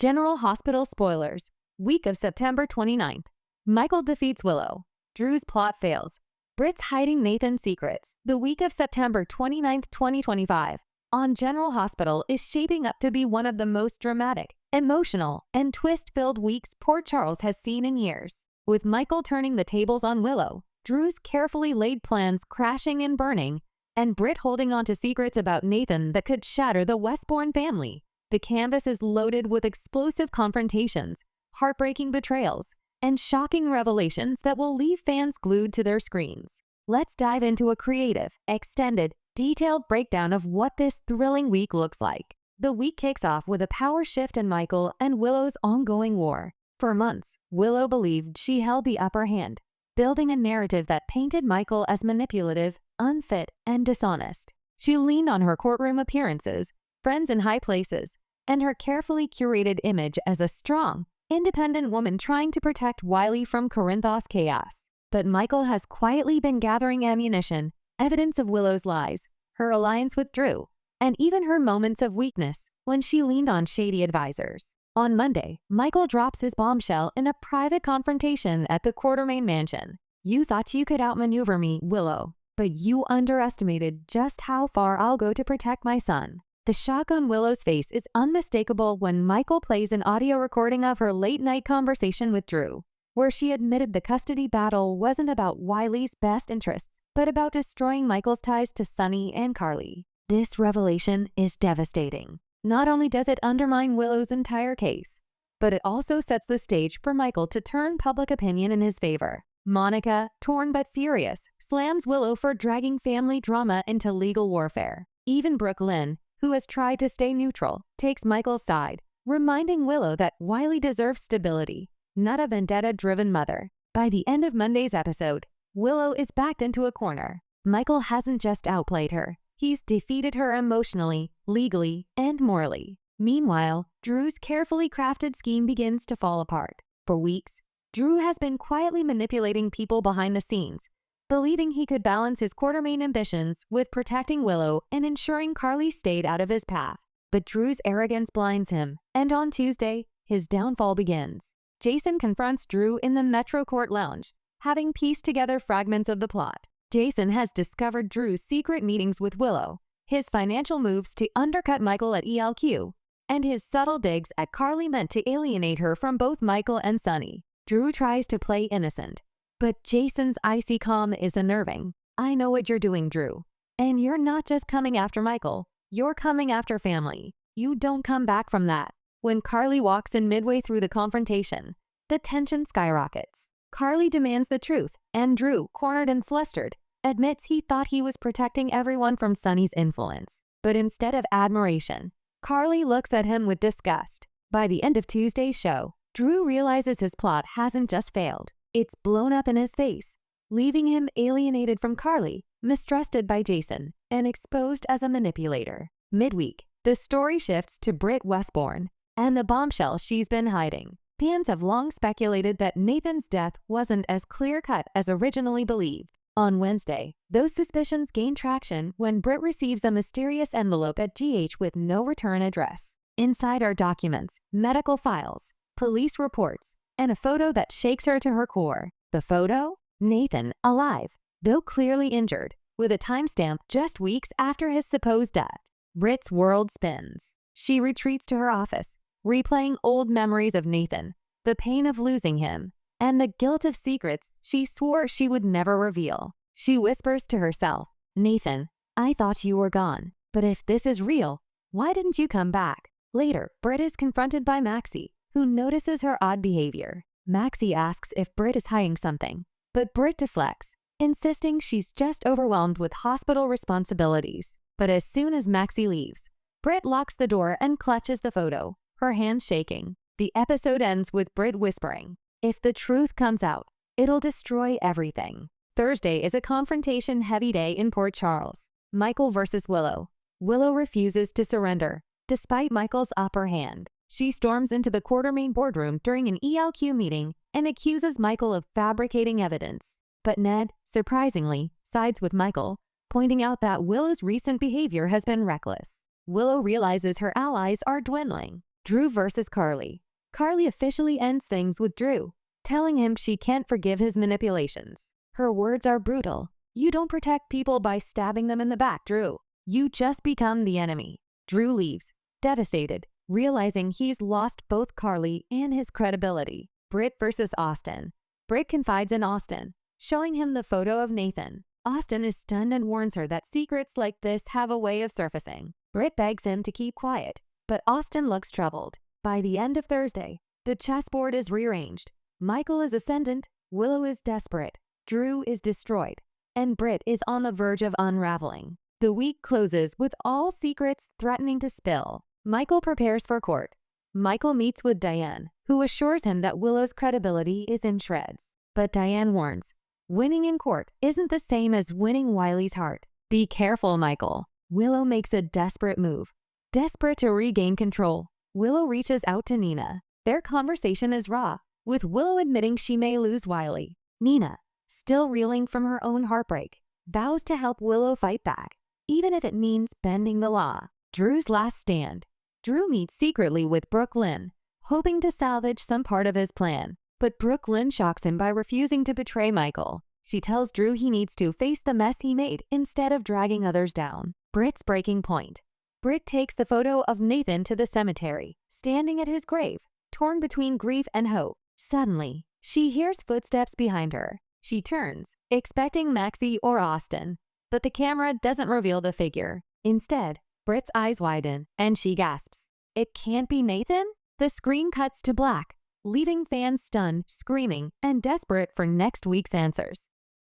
General Hospital spoilers. Week of September 29th. Michael defeats Willow. Drew's plot fails. Britt's hiding Nathan's secrets. The week of September 29th, 2025, on General Hospital is shaping up to be one of the most dramatic, emotional, and twist-filled weeks Port Charles has seen in years. With Michael turning the tables on Willow, Drew's carefully laid plans crashing and burning, and Britt holding on to secrets about Nathan that could shatter the Westbourne family. The canvas is loaded with explosive confrontations, heartbreaking betrayals, and shocking revelations that will leave fans glued to their screens. Let's dive into a creative, extended, detailed breakdown of what this thrilling week looks like. The week kicks off with a power shift in Michael and Willow's ongoing war. For months, Willow believed she held the upper hand, building a narrative that painted Michael as manipulative, unfit, and dishonest. She leaned on her courtroom appearances, friends in high places, and her carefully curated image as a strong, independent woman trying to protect Wiley from Corinthos chaos. But Michael has quietly been gathering ammunition, evidence of Willow's lies, her alliance with Drew, and even her moments of weakness when she leaned on shady advisors. On Monday, Michael drops his bombshell in a private confrontation at the Quartermain mansion. "You thought you could outmaneuver me, Willow, but you underestimated just how far I'll go to protect my son." The shock on Willow's face is unmistakable when Michael plays an audio recording of her late-night conversation with Drew, where she admitted the custody battle wasn't about Wiley's best interests, but about destroying Michael's ties to Sonny and Carly. This revelation is devastating. Not only does it undermine Willow's entire case, but it also sets the stage for Michael to turn public opinion in his favor. Monica, torn but furious, slams Willow for dragging family drama into legal warfare. Even Brooke Lynn, who has tried to stay neutral, takes Michael's side, reminding Willow that Wiley deserves stability, not a vendetta-driven mother. By the end of Monday's episode, Willow is backed into a corner. Michael hasn't just outplayed her, he's defeated her emotionally, legally, and morally. Meanwhile, Drew's carefully crafted scheme begins to fall apart. For weeks, Drew has been quietly manipulating people behind the scenes, believing he could balance his Quartermain ambitions with protecting Willow and ensuring Carly stayed out of his path. But Drew's arrogance blinds him, and on Tuesday, his downfall begins. Jason confronts Drew in the Metro Court Lounge, having pieced together fragments of the plot. Jason has discovered Drew's secret meetings with Willow, his financial moves to undercut Michael at ELQ, and his subtle digs at Carly meant to alienate her from both Michael and Sonny. Drew tries to play innocent, but Jason's icy calm is unnerving. "I know what you're doing, Drew. And you're not just coming after Michael, you're coming after family. You don't come back from that." When Carly walks in midway through the confrontation, the tension skyrockets. Carly demands the truth, and Drew, cornered and flustered, admits he thought he was protecting everyone from Sonny's influence. But instead of admiration, Carly looks at him with disgust. By the end of Tuesday's show, Drew realizes his plot hasn't just failed. It's blown up in his face, leaving him alienated from Carly, mistrusted by Jason, and exposed as a manipulator. Midweek, the story shifts to Britt Westbourne and the bombshell she's been hiding. Fans have long speculated that Nathan's death wasn't as clear-cut as originally believed. On Wednesday, those suspicions gain traction when Britt receives a mysterious envelope at GH with no return address. Inside are documents, medical files, police reports, and a photo that shakes her to her core. The photo? Nathan, alive, though clearly injured, with a timestamp just weeks after his supposed death. Britt's world spins. She retreats to her office, replaying old memories of Nathan, the pain of losing him, and the guilt of secrets she swore she would never reveal. She whispers to herself, "Nathan, I thought you were gone, but if this is real, why didn't you come back?" Later, Britt is confronted by Maxie, who notices her odd behavior. Maxie asks if Britt is hiding something, but Britt deflects, insisting she's just overwhelmed with hospital responsibilities. But as soon as Maxie leaves, Britt locks the door and clutches the photo, her hands shaking. The episode ends with Britt whispering, "If the truth comes out, it'll destroy everything." Thursday is a confrontation-heavy day in Port Charles. Michael versus Willow. Willow refuses to surrender, despite Michael's upper hand. She storms into the Quartermain boardroom during an ELQ meeting and accuses Michael of fabricating evidence. But Ned, surprisingly, sides with Michael, pointing out that Willow's recent behavior has been reckless. Willow realizes her allies are dwindling. Drew versus Carly. Carly officially ends things with Drew, telling him she can't forgive his manipulations. Her words are brutal. You don't protect people by stabbing them in the back, Drew. You just become the enemy. Drew leaves, devastated, realizing he's lost both Carly and his credibility. Britt versus Austin. Britt confides in Austin, showing him the photo of Nathan. Austin is stunned and warns her that secrets like this have a way of surfacing. Britt begs him to keep quiet, but Austin looks troubled. By the end of Thursday, the chessboard is rearranged. Michael is ascendant, Willow is desperate, Drew is destroyed, and Britt is on the verge of unraveling. The week closes with all secrets threatening to spill. Michael prepares for court. Michael meets with Diane, who assures him that Willow's credibility is in shreds. But Diane warns, winning in court isn't the same as winning Wiley's heart. Be careful, Michael. Willow makes a desperate move. Desperate to regain control, Willow reaches out to Nina. Their conversation is raw, with Willow admitting she may lose Wiley. Nina, still reeling from her own heartbreak, vows to help Willow fight back, even if it means bending the law. Drew's last stand. Drew meets secretly with Brooklyn, hoping to salvage some part of his plan. But Brooklyn shocks him by refusing to betray Michael. She tells Drew he needs to face the mess he made instead of dragging others down. Britt's breaking point. Britt takes the photo of Nathan to the cemetery, standing at his grave, torn between grief and hope. Suddenly, she hears footsteps behind her. She turns, expecting Maxie or Austin, but the camera doesn't reveal the figure. Instead, Britt's eyes widen, and she gasps. It can't be Nathan? The screen cuts to black, leaving fans stunned, screaming, and desperate for next week's answers.